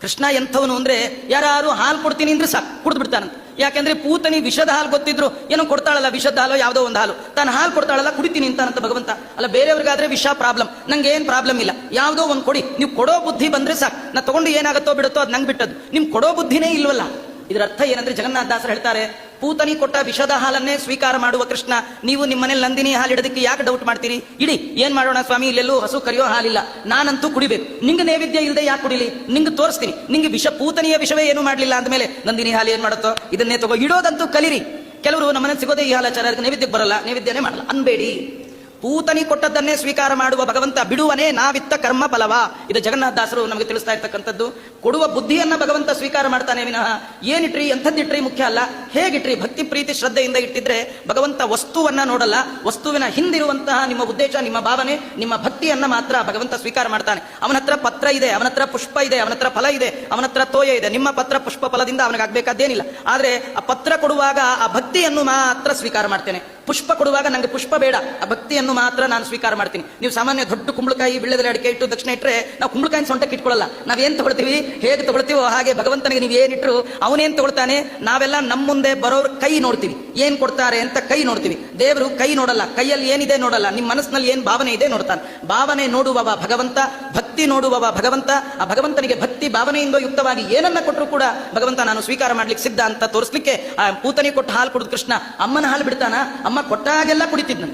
ಕೃಷ್ಣ ಎಂಥವನು ಅಂದ್ರೆ ಯಾರು ಹಾಲು ಕೊಡ್ತೀನಿ ಅಂದ್ರೆ ಸಾಕು ಕುಡಿದು ಬಿಡ್ತಾನಂತ. ಯಾಕೆಂದ್ರೆ ಪೂತನಿ ವಿಷದ ಹಾಲು ಗೊತ್ತಿದ್ರು ಏನೋ ಕೊಡ್ತಾಳಲ್ಲ, ವಿಷದ ಹಾಲು ಯಾವುದೋ ಒಂದು ಹಾಲು, ತಾನು ಹಾಲು ಕೊಡ್ತಾಳಲ್ಲ ಕುಡಿತೀನಿ ಅಂತಾನಂತ ಭಗವಂತ. ಅಲ್ಲ ಬೇರೆಯವ್ರಿಗಾದ್ರೆ ವಿಷ ಪ್ರಾಬ್ಲಮ್, ನಂಗೆ ಏನ್ ಪ್ರಾಬ್ಲಮ್ ಇಲ್ಲ, ಯಾವುದೋ ಒಂದು ಕೊಡಿ, ನೀವು ಕೊಡೋ ಬುದ್ಧಿ ಬಂದ್ರೆ ಸಾಕು, ನಾ ತಗೊಂಡು ಏನಾಗುತ್ತೋ ಬಿಡುತ್ತೋ ಅದು ನಂಗೆ ಬಿಟ್ಟದ್ದು, ನಿಮ್ ಕೊಡೋ ಬುದ್ಧಿನೇ ಇಲ್ವಲ್ಲ. ಇದರ ಅರ್ಥ ಏನಂದ್ರೆ ಜಗನ್ನಾಥದಾಸರು ಹೇಳ್ತಾರೆ, ಪೂತನಿ ಕೊಟ್ಟ ವಿಷದ ಹಾಲನ್ನೇ ಸ್ವೀಕಾರ ಮಾಡುವ ಕೃಷ್ಣ, ನೀವು ನಿಮ್ಮ ಮನೇಲಿ ನಂದಿನಿ ಹಾಲು ಇಡೋದಕ್ಕೆ ಯಾಕೆ ಡೌಟ್ ಮಾಡ್ತೀರಿ? ಇಡಿ, ಏನ್ ಮಾಡೋಣ ಸ್ವಾಮಿ, ಇಲ್ಲೆಲ್ಲೂ ಹಸು ಕರಿಯೋ ಹಾಲಿಲ್ಲ, ನಾನಂತೂ ಕುಡಿಬೇಕು, ನಿಂಗೆ ನೈವೇದ್ಯ ಇಲ್ಲದೆ ಯಾಕೆ ಕುಡಿಲಿ, ನಿಂಗೆ ತೋರಿಸ್ತೀನಿ, ನಿಂಗೆ ವಿಷ ಪೂತನಿಯ ವಿಷವೇ ಏನು ಮಾಡ್ಲಿಲ್ಲ ಅಂದ್ಮೇಲೆ ನಂದಿನಿ ಹಾಲು ಏನ್ ಮಾಡುತ್ತೋ ಇದನ್ನೇ ತಗೋ, ಇಡೋದಂತೂ ಕಲಿರಿ. ಕೆಲವರು ನಮ್ಮನೇಲಿ ಸಿಗೋದೇ ಈ ಹಾಲಾಚಾರ, ಅದಕ್ಕೆ ನೈವೇದ್ಯಕ್ಕೆ ಬರಲ್ಲ, ನೈವೇದ್ಯನೇ ಮಾಡಲ್ಲ ಅನ್ಬೇಡಿ. ಪೂತನಿ ಕೊಟ್ಟದ್ದನ್ನೇ ಸ್ವೀಕಾರ ಮಾಡುವ ಭಗವಂತ ಬಿಡುವನೇ ನಾವಿತ್ತ ಕರ್ಮ ಫಲವ. ಇದು ಜಗನ್ನಾಥದಾಸರು ನಮಗೆ ತಿಳಿಸ್ತಾ ಇರ್ತಕ್ಕಂಥದ್ದು. ಕೊಡುವ ಬುದ್ಧಿಯನ್ನ ಭಗವಂತ ಸ್ವೀಕಾರ ಮಾಡ್ತಾನೆ ವಿನಃ ಏನಿಟ್ರಿ ಎಂಥದ್ದಿಟ್ರಿ ಮುಖ್ಯ ಅಲ್ಲ, ಹೇಗಿಟ್ರಿ ಭಕ್ತಿ ಪ್ರೀತಿ ಶ್ರದ್ಧೆಯಿಂದ ಇಟ್ಟಿದ್ರೆ ಭಗವಂತ ವಸ್ತುವನ್ನ ನೋಡಲ್ಲ, ವಸ್ತುವಿನ ಹಿಂದಿರುವಂತಹ ನಿಮ್ಮ ಉದ್ದೇಶ, ನಿಮ್ಮ ಭಾವನೆ, ನಿಮ್ಮ ಭಕ್ತಿಯನ್ನ ಮಾತ್ರ ಭಗವಂತ ಸ್ವೀಕಾರ ಮಾಡ್ತಾನೆ. ಅವನ ಹತ್ರ ಪತ್ರ ಇದೆ, ಅವನ ಹತ್ರ ಪುಷ್ಪ ಇದೆ, ಅವನ ಹತ್ರ ಫಲ ಇದೆ, ಅವನ ಹತ್ರ ತೋಯ ಇದೆ. ನಿಮ್ಮ ಪತ್ರ ಪುಷ್ಪ ಫಲದಿಂದ ಅವನಿಗೆ ಆಗ್ಬೇಕಾದ್ದೇನಿಲ್ಲ. ಆದ್ರೆ ಆ ಪತ್ರ ಕೊಡುವಾಗ ಆ ಭಕ್ತಿಯನ್ನು ಮಾತ್ರ ಸ್ವೀಕಾರ ಮಾಡ್ತೇನೆ, ಪುಷ್ಪ ಕೊಡುವಾಗ ನಂಗೆ ಪುಷ್ಪ ಬೇಡ, ಆ ಭಕ್ತಿಯನ್ನು ಮಾತ್ರ ನಾನು ಸ್ವೀಕಾರ ಮಾಡ್ತೀನಿ. ನೀವು ಸಾಮಾನ್ಯ ದೊಡ್ಡ ಕುಂಬಳಕಾಯಿ ಬಿಳ್ಳೆದೆಲೆ ಅಡಿಕೆ ಇಟ್ಟು ದಕ್ಷಿಣ ಇಟ್ಟರೆ ನಾವು ಕುಂಬಳಕಾಯಿನ ಸೊಂಟಕ್ಕೆ ಇಟ್ಕೊಳ್ಳಲ್ಲ, ನಾವೇನ್ ತಗೊಳ್ತೀವಿ, ಹೇಗೆ ತಗೊಳ್ತೀವೋ ಹಾಗೆ ಭಗವಂತನಿಗೆ ನೀವು ಏನಿಟ್ರು ಅವನೇನ್ ತಗೊಳ್ತಾನೆ. ನಾವೆಲ್ಲ ನಮ್ಮ ಮುಂದೆ ಬರೋರ್ ಕೈ ನೋಡ್ತೀವಿ, ಏನ್ ಕೊಡ್ತಾರೆ ಅಂತ ಕೈ ನೋಡ್ತೀವಿ. ದೇವರು ಕೈ ನೋಡಲ್ಲ, ಕೈಯಲ್ಲಿ ಏನಿದೆ ನೋಡಲ್ಲ, ನಿಮ್ಮ ಮನಸ್ಸಿನಲ್ಲಿ ಏನ್ ಭಾವನೆ ಇದೆ ನೋಡ್ತಾನೆ. ಭಾವನೆ ನೋಡುವವ ಭಗವಂತ, ಭಕ್ತಿ ನೋಡುವವ ಭಗವಂತ. ಆ ಭಗವಂತನಿಗೆ ಭಕ್ತಿ ಭಾವನೆಯಿಂದ ಯುಕ್ತವಾಗಿ ಏನನ್ನ ಕೊಟ್ಟರು ಕೂಡ ಭಗವಂತ ನಾನು ಸ್ವೀಕಾರ ಮಾಡ್ಲಿಕ್ಕೆ ಸಿದ್ಧ ಅಂತ ತೋರಿಸ್ಲಿಕ್ಕೆ ಆ ಪೂತನಿ ಕೊಟ್ಟು ಹಾಲು ಕುಡಿದು ಕೃಷ್ಣ ಅಮ್ಮನ ಹಾಲು ಬಿಡ್ತಾನ, ಅಮ್ಮ ಕೊಟ್ಟಾಗೆಲ್ಲ ಕುಡಿತಿದ್ನು.